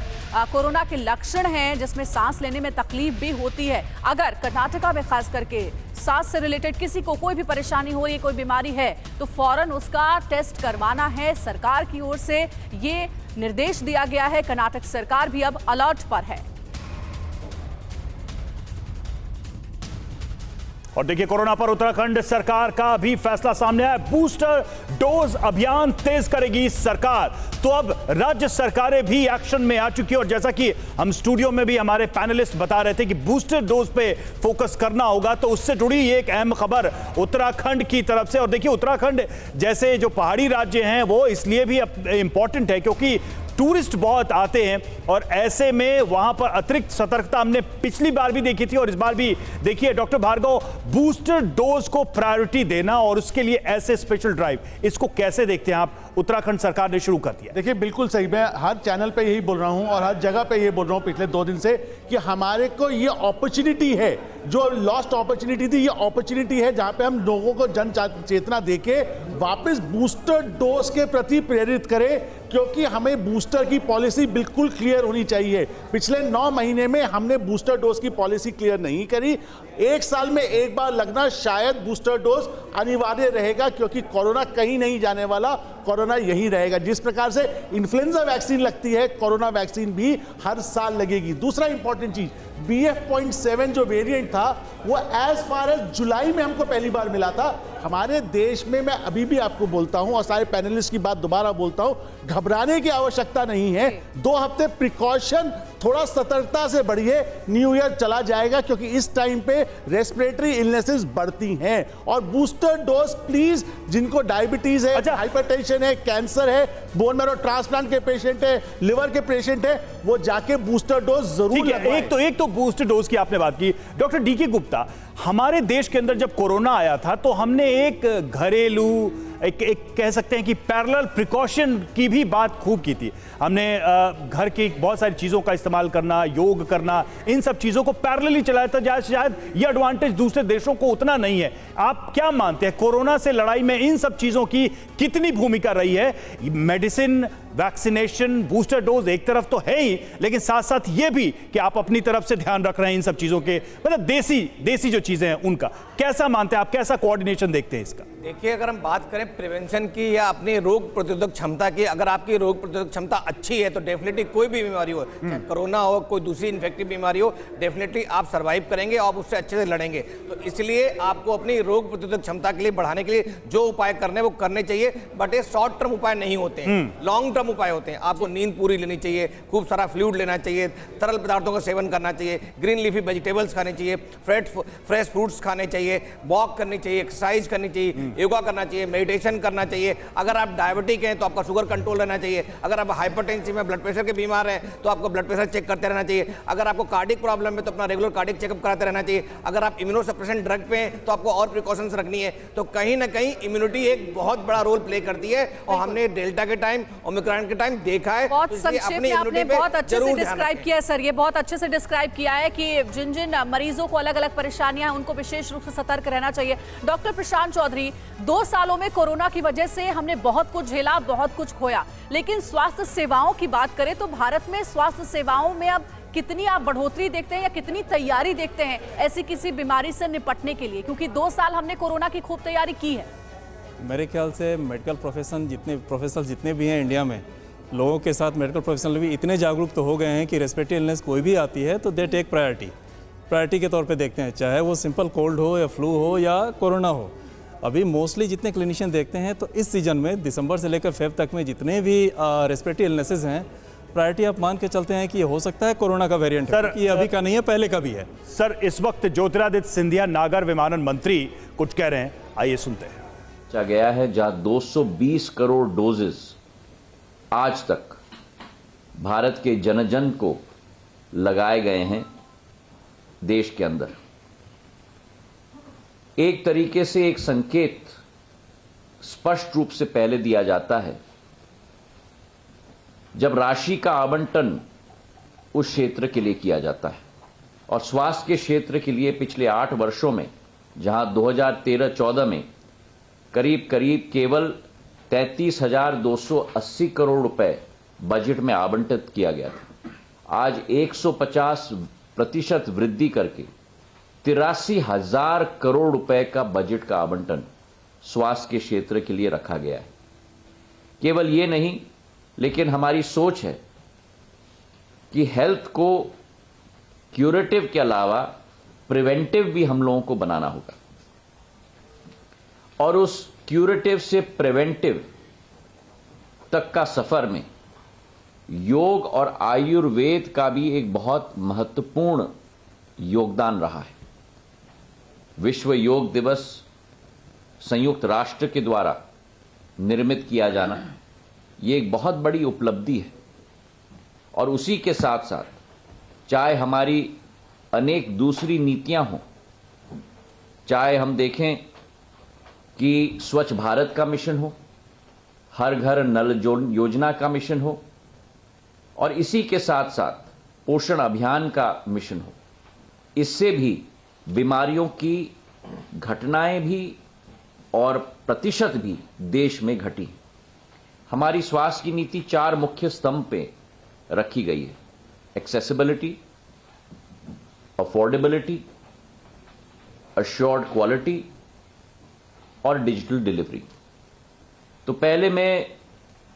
कोरोना के लक्षण हैं जिसमें सांस लेने में तकलीफ भी होती है, अगर कर्नाटका में खास करके सांस से रिलेटेड किसी को कोई भी परेशानी हो रही है, कोई बीमारी है, तो फौरन उसका टेस्ट करवाना है। सरकार की ओर से ये निर्देश दिया गया है। कर्नाटक सरकार भी अब अलर्ट पर है। और देखिए, कोरोना पर उत्तराखंड सरकार का भी फैसला सामने आया। बूस्टर डोज अभियान तेज करेगी सरकार। तो अब राज्य सरकारें भी एक्शन में आ चुकी है। और जैसा कि हम स्टूडियो में भी हमारे पैनलिस्ट बता रहे थे कि बूस्टर डोज पे फोकस करना होगा, तो उससे जुड़ी एक अहम खबर उत्तराखंड की तरफ से। और देखिए, उत्तराखंड जैसे जो पहाड़ी राज्य हैं वो इसलिए भी इंपॉर्टेंट है क्योंकि टूरिस्ट बहुत आते हैं और ऐसे में वहां पर अतिरिक्त सतर्कता हमने पिछली बार भी देखी थी और इस बार भी देखिए। डॉक्टर भार्गव, बूस्टर डोज को प्रायोरिटी देना और उसके लिए ऐसे स्पेशल ड्राइव, इसको कैसे देखते हैं आप? उत्तराखंड सरकार ने शुरू कर दिया। देखिए, बिल्कुल सही, मैं हर चैनल पे यही बोल रहा हूं और हर जगह पे ये बोल रहा हूं पिछले 2 दिन से कि हमारे को ये अपॉर्चुनिटी है, जो लॉस्ट अपॉर्चुनिटी थी, ये अपॉर्चुनिटी है जहां पे हम लोगों को जन चेतना देके वापस बूस्टर डोज के प्रति प्रेरित करें, क्योंकि हमें बूस्टर की पॉलिसी बिल्कुल क्लियर होनी चाहिए। पिछले 9 महीने में हमने बूस्टर डोज की पॉलिसी क्लियर नहीं करी। 1 साल में एक बार लगना शायद बूस्टर डोज अनिवार्य रहेगा, क्योंकि कोरोना कहीं नहीं जाने वाला, कोरोना यही रहेगा। जिस प्रकार से इन्फ्लुएंजा वैक्सीन लगती है, कोरोना वैक्सीन भी हर साल लगेगी। दूसरा इंपॉर्टेंट चीज, BF.7 जो वेरिएंट था वो एज फार एज जुलाई में हमको पहली बार मिला था हमारे देश में। मैं अभी भी आपको बोलता हूं और सारे पैनलिस्ट की बात दोबारा बोलता हूं, घबराने की आवश्यकता नहीं है। 2 हफ्ते प्रिकॉशन, थोड़ा सतर्कता से बढ़िए। न्यू ईयर चला जाएगा क्योंकि इस टाइम पे रेस्पिरेटरी इलनेसेस बढ़ती हैं। और बूस्टर डोज प्लीज, जिनको डायबिटीज है, हाइपरटेंशन है, कैंसर है, बोन मैरो ट्रांसप्लांट के पेशेंट है, लिवर के पेशेंट है, वो जाके बूस्टर डोज जरूर लगवाएं। एक तो बूस्टर डोज की आपने बात की। डॉक्टर डीके गुप्ता, हमारे देश के अंदर जब कोरोना आया था तो हमने एक घरेलू, एक कह सकते हैं कि पैरेलल प्रिकॉशन की भी बात खूब की थी। हमने घर की बहुत सारी चीज़ों का इस्तेमाल करना, योग करना, इन सब चीज़ों को पैरेलली चलाया था। शायद ये एडवांटेज दूसरे देशों को उतना नहीं है। आप क्या मानते हैं, कोरोना से लड़ाई में इन सब चीज़ों की कितनी भूमिका रही है? मेडिसिन, वैक्सीनेशन, बूस्टर डोज एक तरफ तो है ही, लेकिन साथ साथ ये भी कि आप अपनी तरफ से ध्यान रख रहे हैं इन सब चीज़ों के, मतलब देसी जो चीज़ें हैं उनका। कैसा मानते हैं आप, कैसा कोऑर्डिनेशन देखते हैं इसका? देखिए, अगर हम बात करें प्रिवेंशन की या अपनी रोग प्रतिरोधक क्षमता की, अगर आपकी रोग प्रतिरोधक क्षमता अच्छी है तो डेफिनेटली कोई भी बीमारी हो, चाहे कोरोना हो, कोई दूसरी इन्फेक्टिव बीमारी हो, डेफिनेटली आप सर्वाइव करेंगे और उससे अच्छे से लड़ेंगे। तो इसलिए आपको अपनी रोग प्रतिरोधक क्षमता के लिए बढ़ाने के लिए जो उपाय करने वो करने चाहिए, बट ये शॉर्ट टर्म उपाय नहीं होते हैं, लॉन्ग टर्म उपाय होते हैं। आपको नींद पूरी लेनी चाहिए, खूब सारा फ्लूइड लेना चाहिए, तरल पदार्थों का सेवन करना चाहिए, ग्रीन लीफी वेजिटेबल्स खाने चाहिए, फ्रेश फ्रूट्स खाने चाहिए, वॉक करनी चाहिए, एक्सरसाइज करनी चाहिए, योगा करना चाहिए, मेडिटेशन करना चाहिए। अगर आप डायबिटिक हैं तो आपका शुगर कंट्रोल रहना चाहिए। अगर आप हाइपरटेंसिव में, ब्लड प्रेशर के बीमार हैं तो आपको ब्लड प्रेशर चेक करते रहना चाहिए। अगर आपको कार्डिक प्रॉब्लम है तो अपना रेगुलर कार्डिक चेकअप कराते रहना चाहिए। अगर आप इम्यूनोसप्रेसेंट ड्रग पे हैं तो आपको और प्रिकॉशंस रखनी है। तो कहीं ना कहीं इम्यूनिटी एक बहुत बड़ा रोल प्ले करती है और हमने डेल्टा के टाइम, ओमिक्रॉन के टाइम देखा है। बहुत संक्षेप में आपने बहुत अच्छे से डिस्क्राइब किया है सर, ये बहुत अच्छे से डिस्क्राइब किया है कि जिन जिन मरीजों को अलग अलग परेशानियां हैं उनको विशेष रूप से सतर्क रहना चाहिए। डॉक्टर प्रशांत चौधरी, 2 सालों में कोरोना की वजह से हमने बहुत कुछ झेला, बहुत कुछ खोया, लेकिन स्वास्थ्य सेवाओं की बात करें तो भारत में स्वास्थ्य सेवाओं में अब कितनी आप बढ़ोतरी देखते हैं या कितनी तैयारी देखते हैं ऐसी किसी बीमारी से निपटने के लिए, क्योंकि 2 साल हमने कोरोना की खूब तैयारी की है? मेरे ख्याल से मेडिकल प्रोफेशनल जितने भी हैं इंडिया में, लोगों के साथ मेडिकल प्रोफेशनल भी इतने जागरूक तो हो गए हैं कि रेस्पिरेटरी इलनेस कोई भी आती है तो दे टेक प्रायोरिटी के तौर पे देखते हैं, चाहे वो सिंपल कोल्ड हो या फ्लू हो या कोरोना हो। अभी मोस्टली जितने क्लिनिशियन देखते हैं तो इस सीजन में दिसंबर से लेकर फेब तक में जितने भी रेस्पिरेटरी इलनेसेस हैं, प्रायोरिटी आप मान के चलते हैं कि ये हो सकता है कोरोना का वेरिएंट है, ये अभी का नहीं है, पहले का भी है। सर, इस वक्त ज्योतिरादित्य सिंधिया नागर विमानन मंत्री कुछ कह रहे हैं, आइए सुनते हैं। गया है जहां 220 करोड़ डोजेस आज तक भारत के जन जन को लगाए गए हैं देश के अंदर। एक तरीके से एक संकेत स्पष्ट रूप से पहले दिया जाता है जब राशि का आवंटन उस क्षेत्र के लिए किया जाता है, और स्वास्थ्य के क्षेत्र के लिए पिछले 8 वर्षों में जहां 2013-14 में करीब केवल 33,280 करोड़ रुपए बजट में आवंटित किया गया था, आज 150% वृद्धि करके 83,000 करोड़ रुपए का बजट का आवंटन स्वास्थ्य के क्षेत्र के लिए रखा गया है। केवल ये नहीं, लेकिन हमारी सोच है कि हेल्थ को क्यूरेटिव के अलावा प्रिवेंटिव भी हम लोगों को बनाना होगा, और उस क्यूरेटिव से प्रिवेंटिव तक का सफर में योग और आयुर्वेद का भी एक बहुत महत्वपूर्ण योगदान रहा है। विश्व योग दिवस संयुक्त राष्ट्र के द्वारा निर्मित किया जाना, ये एक बहुत बड़ी उपलब्धि है, और उसी के साथ साथ चाहे हमारी अनेक दूसरी नीतियां हों, चाहे हम देखें कि स्वच्छ भारत का मिशन हो, हर घर नल योजना का मिशन हो, और इसी के साथ साथ पोषण अभियान का मिशन हो, इससे भी बीमारियों की घटनाएं भी और प्रतिशत भी देश में घटी। हमारी स्वास्थ्य की नीति 4 मुख्य स्तंभ पे रखी गई है: एक्सेसिबिलिटी, अफोर्डेबिलिटी, अश्योर्ड क्वालिटी और डिजिटल डिलीवरी। तो पहले मैं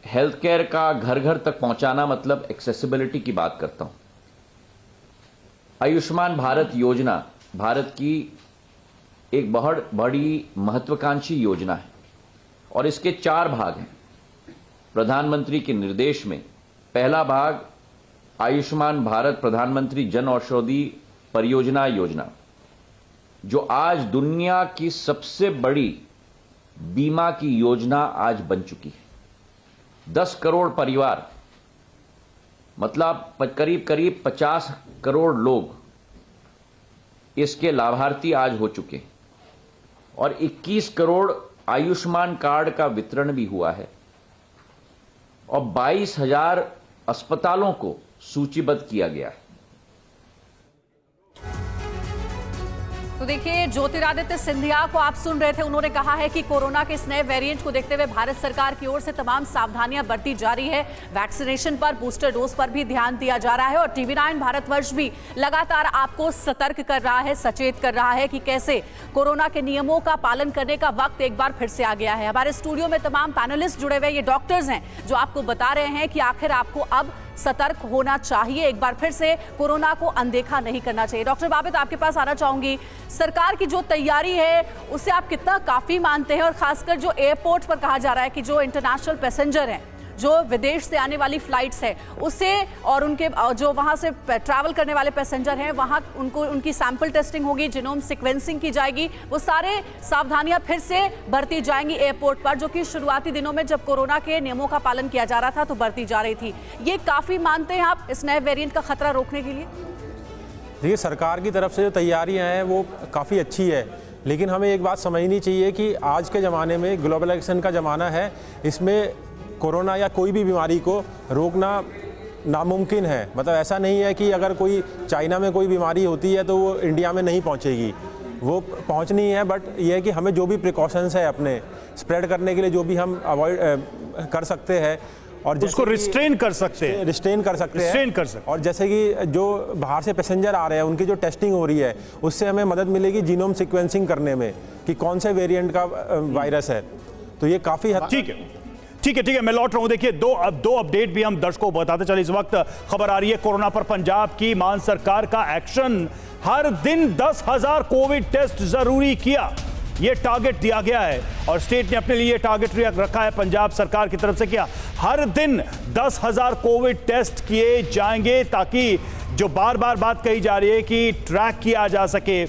हेल्थ केयर का घर घर तक पहुंचाना मतलब एक्सेसिबिलिटी की बात करता हूं। आयुष्मान भारत योजना भारत की एक बहुत बड़ी महत्वाकांक्षी योजना है, और इसके 4 भाग हैं। प्रधानमंत्री के निर्देश में पहला भाग आयुष्मान भारत प्रधानमंत्री जन औषधि परियोजना योजना, जो आज दुनिया की सबसे बड़ी बीमा की योजना आज बन चुकी है। 10 करोड़ परिवार, मतलब करीब 50 करोड़ लोग इसके लाभार्थी आज हो चुके हैं, और 21 करोड़ आयुष्मान कार्ड का वितरण भी हुआ है, और 22,000 अस्पतालों को सूचीबद्ध किया गया है। तो देखिए, ज्योतिरादित्य सिंधिया को आप सुन रहे थे, उन्होंने कहा है कि कोरोना के इस नए वेरिएंट को देखते हुए भारत सरकार की ओर से तमाम सावधानियां बरती जा रही है। वैक्सीनेशन पर, बूस्टर डोज पर भी ध्यान दिया जा रहा है, और TV9 भारतवर्ष भी लगातार आपको सतर्क कर रहा है, सचेत कर रहा है कि कैसे कोरोना के नियमों का पालन करने का वक्त एक बार फिर से आ गया है। हमारे स्टूडियो में तमाम पैनलिस्ट जुड़े हुए ये डॉक्टर्स हैं जो आपको बता रहे हैं कि आखिर आपको अब सतर्क होना चाहिए, एक बार फिर से कोरोना को अनदेखा नहीं करना चाहिए। डॉक्टर बाबित, आपके पास आना चाहूंगी। सरकार की जो तैयारी है उसे आप कितना काफी मानते हैं, और खासकर जो एयरपोर्ट पर कहा जा रहा है कि जो इंटरनेशनल पैसेंजर हैं, जो विदेश से आने वाली फ्लाइट्स है उसे, और उनके जो वहां से ट्रैवल करने वाले पैसेंजर हैं, वहां उनकी सैंपल टेस्टिंग होगी, जीनोम सीक्वेंसिंग की जाएगी, वो सारे सावधानियां फिर से बरती जाएंगी एयरपोर्ट पर, जो कि शुरुआती दिनों में जब कोरोना के नियमों का पालन किया जा रहा था तो बरती जा रही थी। ये काफी मानते हैं आप इस नए वेरिएंट का खतरा रोकने के लिए? देखिए, सरकार की तरफ से जो तैयारियां हैं वो काफ़ी अच्छी है, लेकिन हमें एक बात समझनी चाहिए कि आज के ज़माने में ग्लोबलाइजेशन का ज़माना है, इसमें कोरोना या कोई भी बीमारी को रोकना नामुमकिन है। मतलब ऐसा नहीं है कि अगर कोई चाइना में कोई बीमारी होती है तो वो इंडिया में नहीं पहुंचेगी। वो पहुंचनी है, बट ये है कि हमें जो भी प्रिकॉशंस है अपने स्प्रेड करने के लिए जो भी हम अवॉइड कर सकते हैं और उसको रिस्ट्रेन कर सकते हैं, रिस्ट्रेन कर सकते रिस्ट्रेन हैं कर सकते हैं। और जैसे कि जो बाहर से पैसेंजर आ रहे हैं उनकी जो टेस्टिंग हो रही है उससे हमें मदद मिलेगी जीनोम सीक्वेंसिंग करने में कि कौन से वेरिएंट का वायरस है, तो ये काफ़ी हद ठीक है ठीक है ठीक है, मैं लौट रहा हूं। देखिए दो अपडेट भी हम दर्शकों को बताते चले। इस वक्त खबर आ रही है कोरोना पर पंजाब की मान सरकार का एक्शन, हर दिन 10,000 कोविड टेस्ट जरूरी किया, ये टारगेट दिया गया है और स्टेट ने अपने लिए टारगेट रखा है पंजाब सरकार की तरफ से किया, हर दिन 10,000 कोविड टेस्ट किए जाएंगे ताकि जो बार बार बात कही जा रही है कि ट्रैक किया जा सके,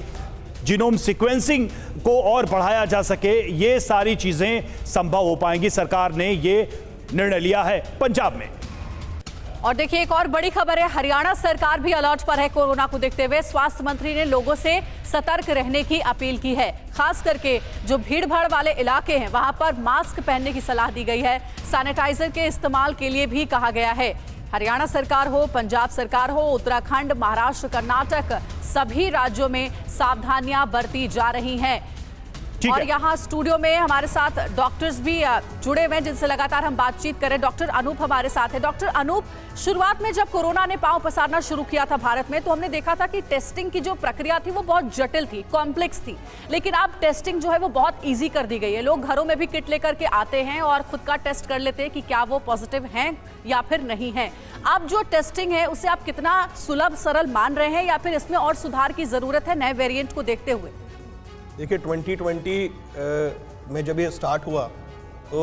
जीनोम सीक्वेंसिंग को और बढ़ाया जा सके, ये सारी चीजें संभव हो पाएंगी। सरकार ने ये निर्णय लिया है पंजाब में। और देखिए एक और बड़ी खबर है, हरियाणा सरकार भी अलर्ट पर है। कोरोना को देखते हुए स्वास्थ्य मंत्री ने लोगों से सतर्क रहने की अपील की है। खास करके जो भीड़-भाड़ वाले इलाके हैं वहां पर मास्क पहनने की सलाह दी गई है, सैनिटाइजर के इस्तेमाल के लिए भी कहा गया है। हरियाणा सरकार हो, पंजाब सरकार हो, उत्तराखंड, महाराष्ट्र, कर्नाटक, सभी राज्यों में सावधानियां बरती जा रही हैं। और यहाँ स्टूडियो में हमारे साथ डॉक्टर्स भी जुड़े हुए हैं जिनसे लगातार हम बातचीत करें। डॉक्टर अनूप हमारे साथ है। डॉक्टर अनूप, शुरुआत में जब कोरोना ने पांव पसारना शुरू किया था भारत में तो हमने देखा था कि टेस्टिंग की जो प्रक्रिया थी वो बहुत जटिल थी, कॉम्प्लेक्स थी, लेकिन अब टेस्टिंग जो है वो बहुत ईजी कर दी गई है। लोग घरों में भी किट लेकर के आते हैं और खुद का टेस्ट कर लेते हैं कि क्या वो पॉजिटिव हैं या फिर नहीं है। अब जो टेस्टिंग है उसे आप कितना सुलभ सरल मान रहे हैं या फिर इसमें और सुधार की जरूरत है नए वेरिएंट को देखते हुए? देखिए 2020 में जब ये स्टार्ट हुआ तो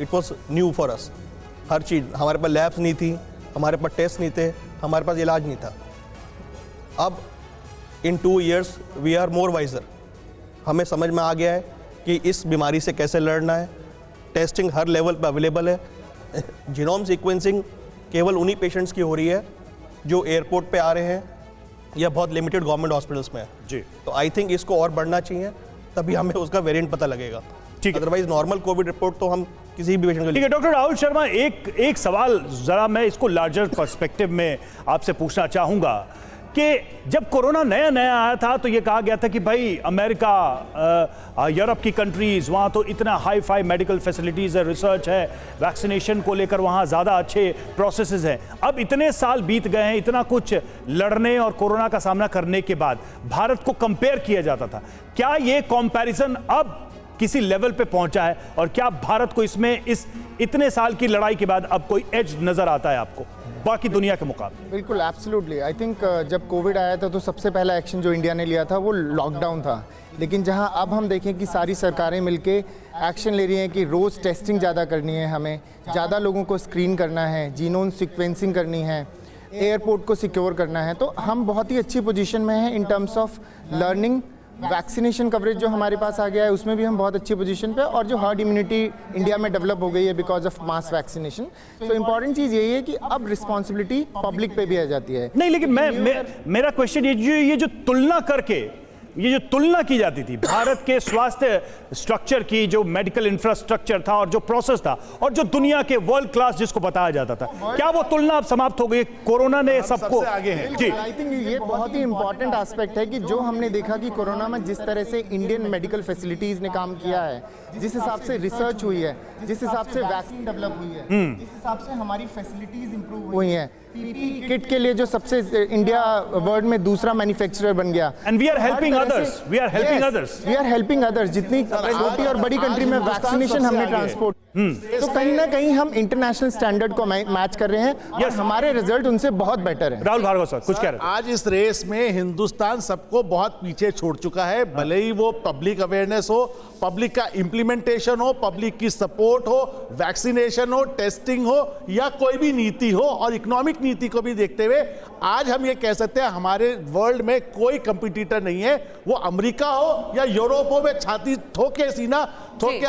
it was new for us. हर चीज़, हमारे पास लैब्स नहीं थी, हमारे पास टेस्ट नहीं थे, हमारे पास इलाज नहीं था। अब in 2 years we are more wiser, हमें समझ में आ गया है कि इस बीमारी से कैसे लड़ना है। टेस्टिंग हर लेवल पर अवेलेबल है। जीनोम सीक्वेंसिंग केवल उन्हीं पेशेंट्स की हो रही है जो एयरपोर्ट पे आ रहे हैं या बहुत लिमिटेड गवर्नमेंट हॉस्पिटल्स में है जी। तो आई थिंक इसको और बढ़ना चाहिए, तभी हमें उसका वेरिएंट पता लगेगा। ठीक है। अदरवाइज नॉर्मल कोविड रिपोर्ट तो हम किसी भी पेशेंट को ठीक है। डॉक्टर राहुल शर्मा, एक सवाल जरा मैं इसको लार्जर पर्सपेक्टिव में आपसे पूछना चाहूंगा कि जब कोरोना नया नया आया था तो ये कहा गया था कि भाई अमेरिका, यूरोप की कंट्रीज, वहाँ तो इतना हाई फाई मेडिकल फैसिलिटीज़ है, रिसर्च है, वैक्सीनेशन को लेकर वहाँ ज़्यादा अच्छे प्रोसेसेस हैं। अब इतने साल बीत गए हैं, इतना कुछ लड़ने और कोरोना का सामना करने के बाद भारत को कंपेयर किया जाता था, क्या ये कंपैरिजन अब किसी लेवल पे पहुंचा है और क्या भारत को इसमें इस इतने साल की लड़ाई के बाद अब कोई एज नज़र आता है आपको बाकी दुनिया के मुकाबले? बिल्कुल, एब्सोल्युटली। आई थिंक जब कोविड आया था तो सबसे पहला एक्शन जो इंडिया ने लिया था वो लॉकडाउन था, लेकिन जहां अब हम देखें कि सारी सरकारें मिलके एक्शन ले रही हैं कि रोज़ टेस्टिंग ज़्यादा करनी है, हमें ज़्यादा लोगों को स्क्रीन करना है, जीनोम सीक्वेंसिंग करनी है, एयरपोर्ट को सिक्योर करना है, तो हम बहुत ही अच्छी पोजीशन में हैं in terms of learning. Vaccination coverage जो हमारे पास आ गया है उसमें भी हम बहुत अच्छी पोजीशन पे, और जो हर्ड इम्यूनिटी इंडिया में डेवलप हो गई है बिकॉज ऑफ मास वैक्सीनेशन। तो इंपॉर्टेंट चीज़ यही है कि अब रिस्पॉन्सिबिलिटी पब्लिक पे भी आ जाती है। नहीं, लेकिन मेरा क्वेश्चन ये जो तुलना करके ये जो तुलना की जाती थी भारत के स्वास्थ्य स्ट्रक्चर की, जो मेडिकल इंफ्रास्ट्रक्चर था और जो प्रोसेस था और जो दुनिया के वर्ल्ड क्लास जिसको बताया जाता था, क्या वो तुलना अब समाप्त हो गई? कोरोना ने सबको आगे हैं जी। आई थिंक ये बहुत ही इंपॉर्टेंट एस्पेक्ट है कि जो हमने देखा कि कोरोना में जिस तरह से इंडियन मेडिकल फैसिलिटीज ने काम किया है, जिस हिसाब से रिसर्च हुई है, जिस हिसाब से वैक्सीन डेवलप हुई है, जिस हिसाब से हमारी फैसिलिटीज इंप्रूव हुई हैं, पीपीई किट के लिए जो सबसे इंडिया वर्ल्ड में दूसरा मैन्युफैक्चरर बन गया, and we are helping others, we are helping others. जितनी छोटी और बड़ी कंट्री में वैक्सीनेशन हमने ट्रांसपोर्ट, तो कहीं ना कहीं हम इंटरनेशनल स्टैंडर्ड को मैच कर रहे हैं और हमारे रिजल्ट उनसे बहुत बेटर है। राहुल भार्गव सर कुछ कह रहे थे? आज इस रेस में हिंदुस्तान सबको बहुत पीछे छोड़ चुका है, भले ही वो पब्लिक अवेयरनेस हो, पब्लिक का इंप्लीमेंटेशन हो, पब्लिक की सपोर्ट हो, वैक्सीनेशन हो, टेस्टिंग हो या कोई भी नीति हो, और इकोनॉमिक नीति को भी देखते हुए आज हम ये कह सकते हैं हमारे वर्ल्ड में कोई कंपटीटर नहीं है। वो अमेरिका हो या यूरोप हो, मैं छाती ठोक के सीना ठोक के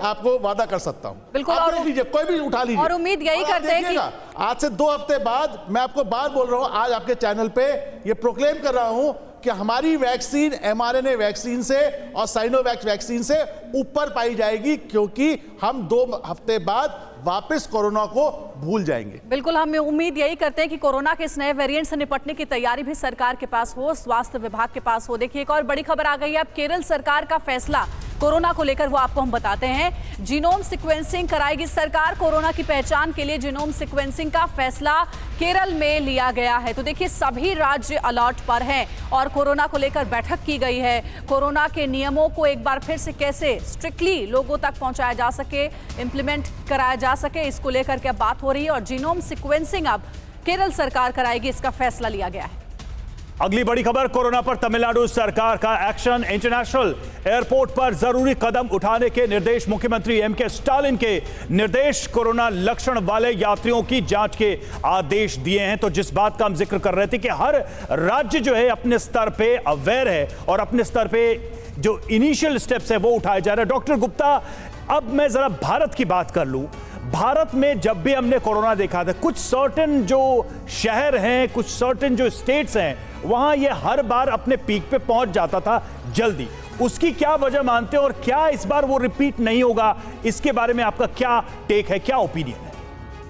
आपको वादा कर सकता हूं। बिल्कुल, आप देख लीजिए, कोई भी उठा लीजिए, और उम्मीद यही करते हैं कि आज से 2 हफ्ते बाद मैं आपको बात बोल रहा हूं, आज आपके चैनल पे ये प्रोक्लेम कर रहा हूं कि हमारी वैक्सीन mRNA वैक्सीन से और साइनोवैक वैक्सीन से ऊपर पाई जाएगी, क्योंकि हम 2 हफ्ते बाद वापस कोरोना को भूल जाएंगे। बिल्कुल, हम उम्मीद यही करते हैं कि कोरोना के इस नए वेरिएंट से निपटने की तैयारी भी सरकार के पास हो, स्वास्थ्य विभाग के पास हो। देखिए, एक और बड़ी खबर आ गई है। अब केरल सरकार का फैसला कोरोना को लेकर वो आपको हम बताते हैं। जीनोम सीक्वेंसिंग कराएगी सरकार। कोरोना की पहचान के लिए जीनोम सीक्वेंसिंग का फैसला केरल में लिया गया है। तो देखिए, सभी राज्य अलर्ट पर हैं और कोरोना को लेकर बैठक की गई है। कोरोना के नियमों को एक बार फिर से कैसे स्ट्रिक्टली लोगों तक पहुंचाया जा सके, इंप्लीमेंट कराया जा सके, इसको लेकर के बात हो रही है। और जीनोम सीक्वेंसिंग अब केरल सरकार कराएगी, इसका फैसला लिया गया है। अगली बड़ी खबर, कोरोना पर तमिलनाडु सरकार का एक्शन। इंटरनेशनल एयरपोर्ट पर जरूरी कदम उठाने के निर्देश। मुख्यमंत्री एमके स्टालिन के निर्देश। कोरोना लक्षण वाले यात्रियों की जांच के आदेश दिए हैं। तो जिस बात का हम जिक्र कर रहे थे कि हर राज्य जो है अपने स्तर पे अवेयर है और अपने स्तर पे जो इनिशियल स्टेप्स है वो उठाए जा रहे हैं। डॉक्टर गुप्ता, अब मैं जरा भारत की बात कर लूं। भारत में जब भी हमने कोरोना देखा था, कुछ सर्टेन जो शहर हैं, कुछ सर्टेन जो स्टेट्स हैं, वहां ये हर बार अपने पीक पे पहुंच जाता था जल्दी। उसकी क्या वजह मानते हैं और क्या इस बार वो रिपीट नहीं होगा? इसके बारे में आपका क्या टेक है, क्या ओपिनियन है?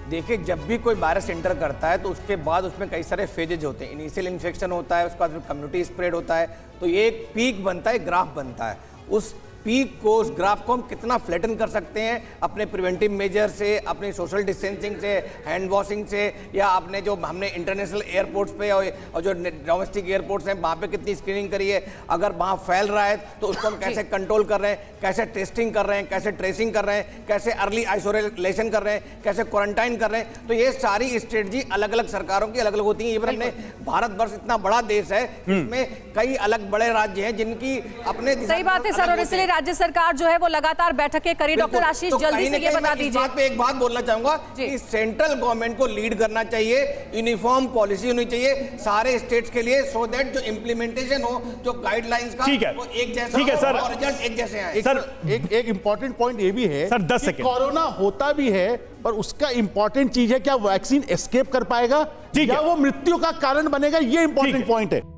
देखिए, जब भी कोई वायरस एंटर करता है तो उसके बाद उसमें कई सारे फेजेज होते हैं। इनिशियल इन्फेक्शन होता है, उसके बाद कम्युनिटी स्प्रेड होता है, तो ये एक पीक बनता है, ग्राफ बनता है। उस पीक को, उस ग्राफ को हम कितना फ्लैटन कर सकते हैं अपने प्रिवेंटिव मेजर से, अपनी सोशल डिस्टेंसिंग से, हैंड वॉशिंग से, या अपने जो हमने इंटरनेशनल एयरपोर्ट्स पे और जो डोमेस्टिक एयरपोर्ट्स हैं वहाँ पे कितनी स्क्रीनिंग करी है। अगर वहाँ फैल रहा है तो उसको हम कैसे कंट्रोल कर रहे हैं, कैसे टेस्टिंग कर रहे हैं, कैसे ट्रेसिंग कर रहे हैं, कैसे अर्ली आइसोलेशन कर रहे हैं, कैसे क्वारंटाइन कर रहे हैं। तो ये सारी स्ट्रेटजी अलग अलग सरकारों की अलग अलग होती हैं। इवन अपने भारतवर्ष इतना बड़ा देश है, इसमें कई अलग बड़े राज्य हैं जिनकी अपने, सही बात है सर, और इसलिए राज्य सरकार जो है वो लगातार बैठकें करी। डॉक्टर आशीष, तो जल्दी से ये बता दीजिए। इस बात पे एक बात बोलना चाहूंगा कि सेंट्रल गवर्नमेंट को लीड करना चाहिए, यूनिफॉर्म पॉलिसी होनी चाहिए सारे स्टेट्स के लिए, सो दैट जो इंप्लीमेंटेशन हो, जो गाइडलाइंस का, वो एक जैसा ठीक है सर, और रिजल्ट एक जैसे आए। सर, एक इंपॉर्टेंट पॉइंट ये भी है सर, 10 सेकंड। कोरोना होता भी है, पर उसका इंपॉर्टेंट चीज है क्या वैक्सीन एस्केप कर पाएगा या वो मृत्यु का कारण बनेगा, ये इंपॉर्टेंट पॉइंट है।